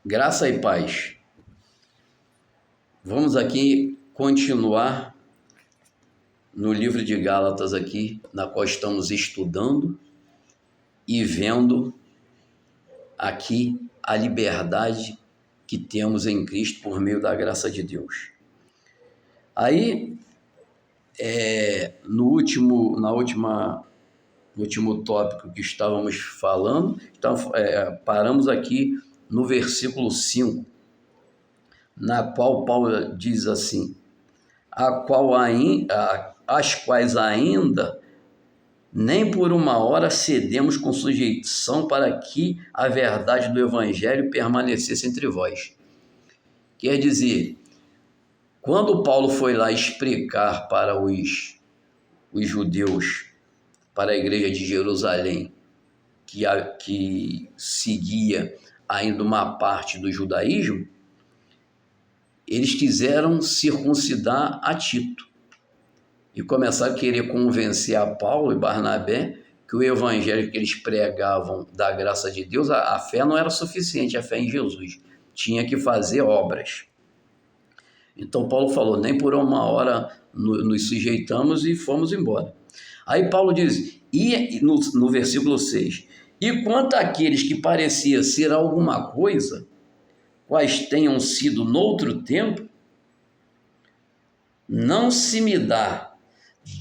Graça e paz. Vamos aqui continuar no livro de Gálatas aqui, na qual estamos estudando e vendo aqui a liberdade que temos em Cristo por meio da graça de Deus. Aí, no último tópico que estávamos falando, paramos aqui no versículo 5, na qual Paulo diz assim: as quais ainda nem por uma hora cedemos com sujeição para que a verdade do Evangelho permanecesse entre vós. Quer dizer, quando Paulo foi lá explicar para os judeus, para a igreja de Jerusalém, que seguia ainda uma parte do judaísmo, eles quiseram circuncidar a Tito e começaram a querer convencer a Paulo e Barnabé que o evangelho que eles pregavam da graça de Deus, a fé não era suficiente, a fé em Jesus, tinha que fazer obras. Então Paulo falou: nem por uma hora nos sujeitamos, e fomos embora. Aí Paulo diz, e no versículo 6, e quanto àqueles que parecia ser alguma coisa, quais tenham sido noutro tempo, não se me dá.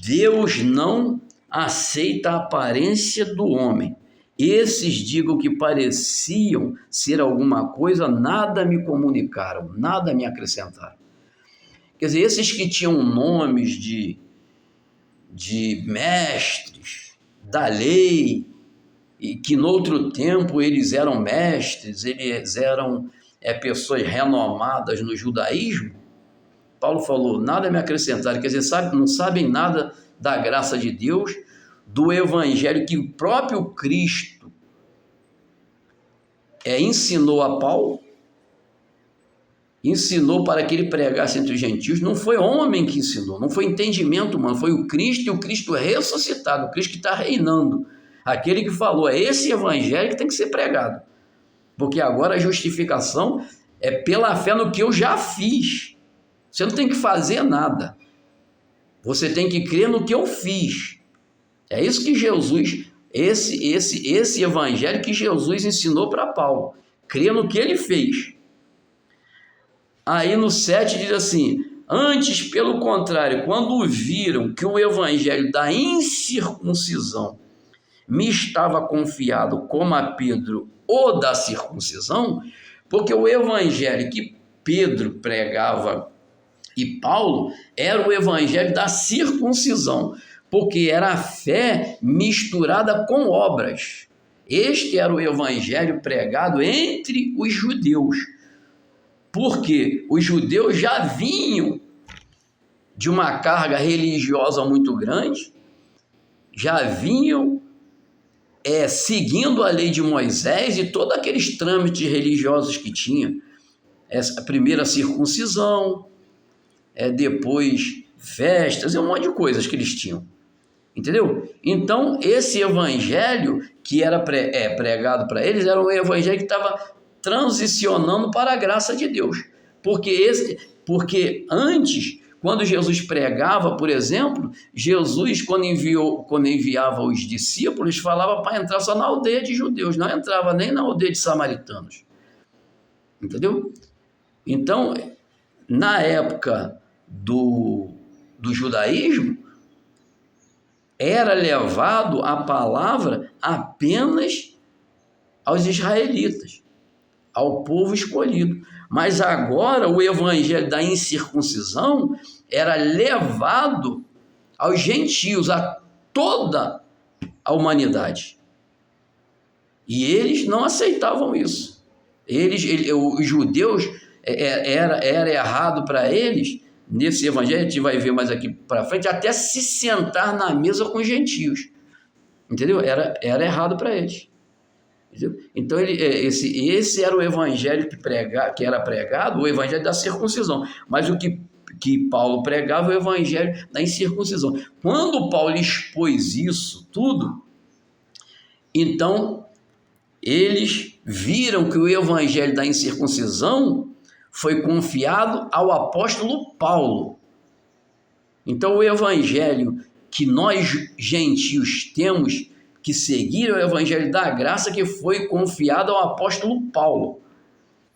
Deus não aceita a aparência do homem. Esses, digo, que pareciam ser alguma coisa, nada me comunicaram, nada me acrescentaram. Quer dizer, esses que tinham nomes de mestres da lei, e que no outro tempo eles eram mestres, eles eram pessoas renomadas no judaísmo, Paulo falou: nada me acrescentaram. Quer dizer, não sabem nada da graça de Deus, do evangelho que o próprio Cristo ensinou a Paulo, ensinou para que ele pregasse entre os gentios. Não foi homem que ensinou, não foi entendimento humano, foi o Cristo, e o Cristo ressuscitado, o Cristo que está reinando, aquele que falou: é esse evangelho que tem que ser pregado, porque agora a justificação é pela fé no que eu já fiz. Você não tem que fazer nada, você tem que crer no que eu fiz. É isso que Jesus, esse evangelho que Jesus ensinou para Paulo, crer no que ele fez. Aí no 7 diz assim: antes, pelo contrário, quando viram que o evangelho da incircuncisão me estava confiado, como a Pedro o da circuncisão, porque o evangelho que Pedro pregava e Paulo era o evangelho da circuncisão, porque era a fé misturada com obras. Este era o evangelho pregado entre os judeus, porque os judeus já vinham de uma carga religiosa muito grande, já vinham seguindo a lei de Moisés e todos aqueles trâmites religiosos que tinha. A primeira circuncisão, depois festas e um monte de coisas que eles tinham, entendeu? Então esse evangelho que era pregado para eles era um evangelho que estava transicionando para a graça de Deus, porque antes, quando Jesus pregava, por exemplo, Jesus, quando enviava os discípulos, falava para entrar só na aldeia de judeus, não entrava nem na aldeia de samaritanos, entendeu? Então, na época do judaísmo, era levado a palavra apenas aos israelitas, ao povo escolhido. Mas agora o evangelho da incircuncisão era levado aos gentios, a toda a humanidade. E eles não aceitavam isso. Os judeus, era errado para eles, nesse evangelho, a gente vai ver mais aqui para frente, até se sentar na mesa com os gentios, entendeu? Era errado para eles, entendeu? Então esse era o evangelho que era pregado, o evangelho da circuncisão, mas o que Paulo pregava, o evangelho da incircuncisão. Quando Paulo expôs isso tudo, então eles viram que o evangelho da incircuncisão foi confiado ao apóstolo Paulo. Então, o evangelho que nós gentios temos que seguir é o evangelho da graça que foi confiado ao apóstolo Paulo,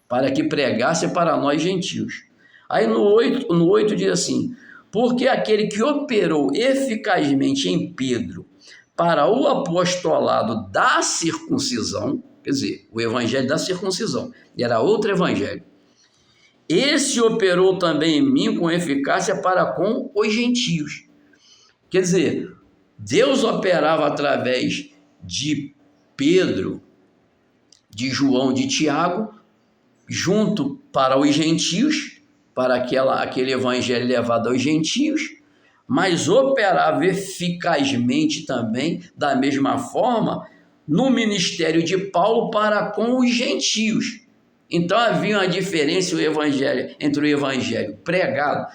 para que pregasse para nós gentios. Aí no 8 diz assim: porque aquele que operou eficazmente em Pedro para o apostolado da circuncisão, quer dizer, o evangelho da circuncisão, era outro evangelho, esse operou também em mim com eficácia para com os gentios. Quer dizer, Deus operava através de Pedro, de João, de Tiago, junto para os gentios, para aquele evangelho levado aos gentios, mas operava eficazmente também, da mesma forma, no ministério de Paulo para com os gentios. Então havia uma diferença entre o evangelho pregado,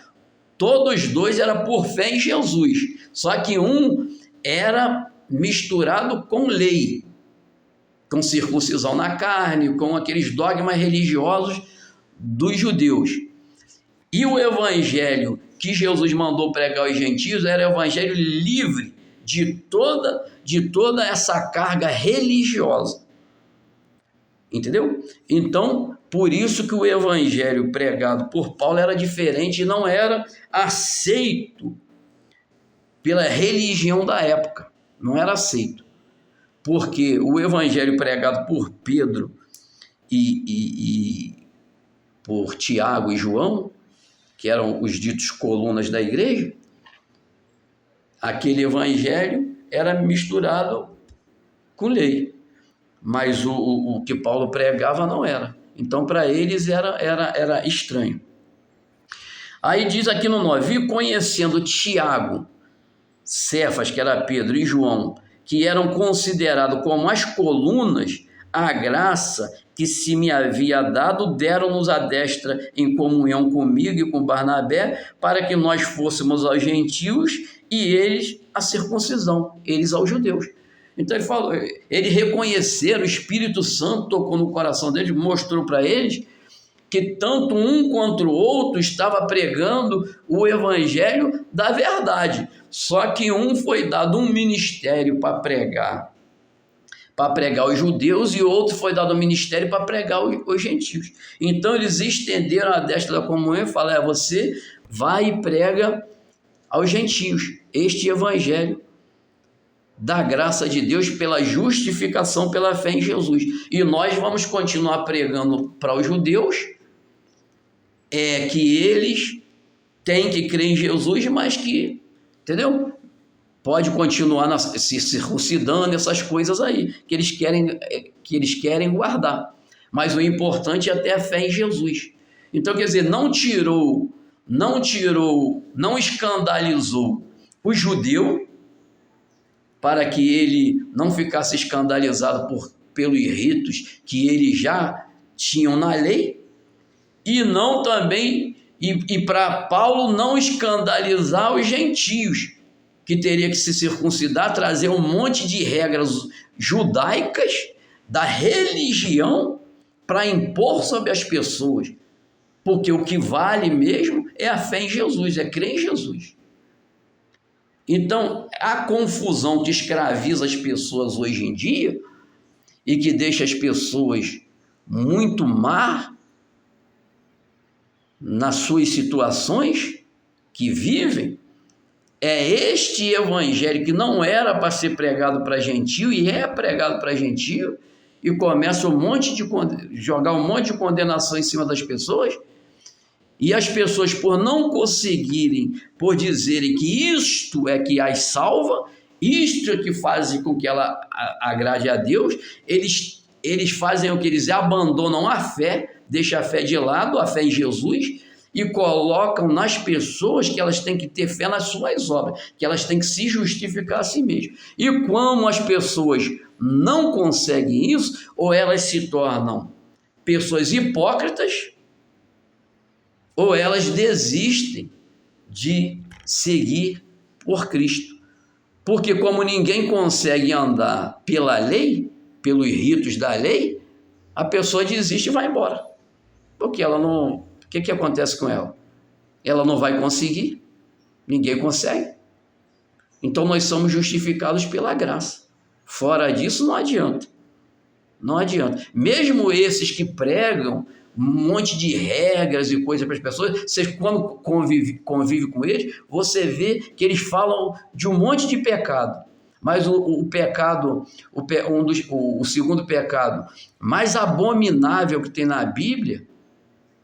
todos dois eram por fé em Jesus, só que um era misturado com lei, com circuncisão na carne, com aqueles dogmas religiosos dos judeus. E o evangelho que Jesus mandou pregar aos gentios era o evangelho livre de toda essa carga religiosa. Entendeu? Então, por isso que o evangelho pregado por Paulo era diferente e não era aceito pela religião da época. Não era aceito. Porque o evangelho pregado por Pedro e por Tiago e João, que eram os ditos colunas da igreja, aquele evangelho era misturado com lei. Mas o que Paulo pregava não era. Então, para eles era estranho. Aí diz aqui no 9: e conhecendo Tiago, Cefas, que era Pedro, e João, que eram considerados como as colunas, a graça que se me havia dado, deram-nos a destra em comunhão comigo e com Barnabé, para que nós fôssemos aos gentios e eles a circuncisão, eles aos judeus. Então ele falou, ele reconheceram, o Espírito Santo tocou no coração deles, mostrou para eles que tanto um quanto o outro estava pregando o evangelho da verdade. Só que um foi dado um ministério para pregar os judeus, e outro foi dado um ministério para pregar os gentios. Então eles estenderam a destra da comunhão e falaram: você vai e prega aos gentios este evangelho da graça de Deus pela justificação pela fé em Jesus. E nós vamos continuar pregando para os judeus que eles têm que crer em Jesus, mas que, entendeu? Pode continuar se circuncidando, essas coisas aí, que eles querem guardar. Mas o importante é ter a fé em Jesus. Então, quer dizer, não escandalizou o judeu, para que ele não ficasse escandalizado pelos ritos que eles já tinham na lei, e não também, e para Paulo não escandalizar os gentios, que teria que se circuncidar, trazer um monte de regras judaicas da religião para impor sobre as pessoas, porque o que vale mesmo é a fé em Jesus, é crer em Jesus. Então, a confusão que escraviza as pessoas hoje em dia e que deixa as pessoas muito má nas suas situações que vivem, é este evangelho que não era para ser pregado para gentio e é pregado para gentio, e começa jogar um monte de condenação em cima das pessoas. E as pessoas, por não conseguirem, por dizerem que isto é que as salva, isto é que faz com que ela agrade a Deus, eles fazem o que eles abandonam a fé, deixam a fé de lado, a fé em Jesus, e colocam nas pessoas que elas têm que ter fé nas suas obras, que elas têm que se justificar a si mesmas. E como as pessoas não conseguem isso, ou elas se tornam pessoas hipócritas, ou elas desistem de seguir por Cristo. Porque como ninguém consegue andar pela lei, pelos ritos da lei, a pessoa desiste e vai embora. Porque ela não... O que acontece com ela? Ela não vai conseguir, ninguém consegue. Então nós somos justificados pela graça. Fora disso não adianta. Não adianta. Mesmo esses que pregam um monte de regras e coisas para as pessoas, você quando convive com eles, você vê que eles falam de um monte de pecado. Mas o pecado, o segundo pecado mais abominável que tem na Bíblia,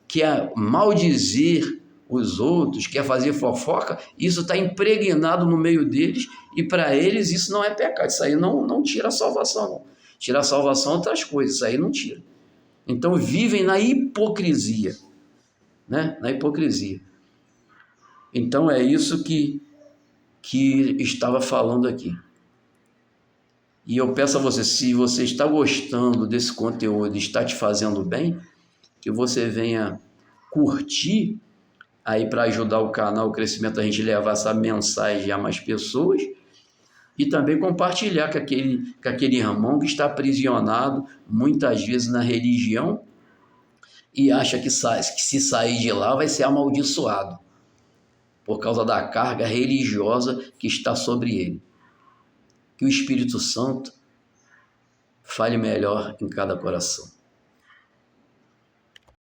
que é maldizer os outros, que é fazer fofoca, isso está impregnado no meio deles, e para eles isso não é pecado. Isso aí não tira a salvação, não. Tira a salvação outras coisas, isso aí não tira. Então vivem na hipocrisia, né? Na hipocrisia. Então é isso que estava falando aqui. E eu peço a você, se você está gostando desse conteúdo e está te fazendo bem, que você venha curtir aí para ajudar o canal, o crescimento, a gente levar essa mensagem a mais pessoas, e também compartilhar com aquele irmão que está aprisionado muitas vezes na religião e acha que se sair de lá vai ser amaldiçoado por causa da carga religiosa que está sobre ele. Que o Espírito Santo fale melhor em cada coração.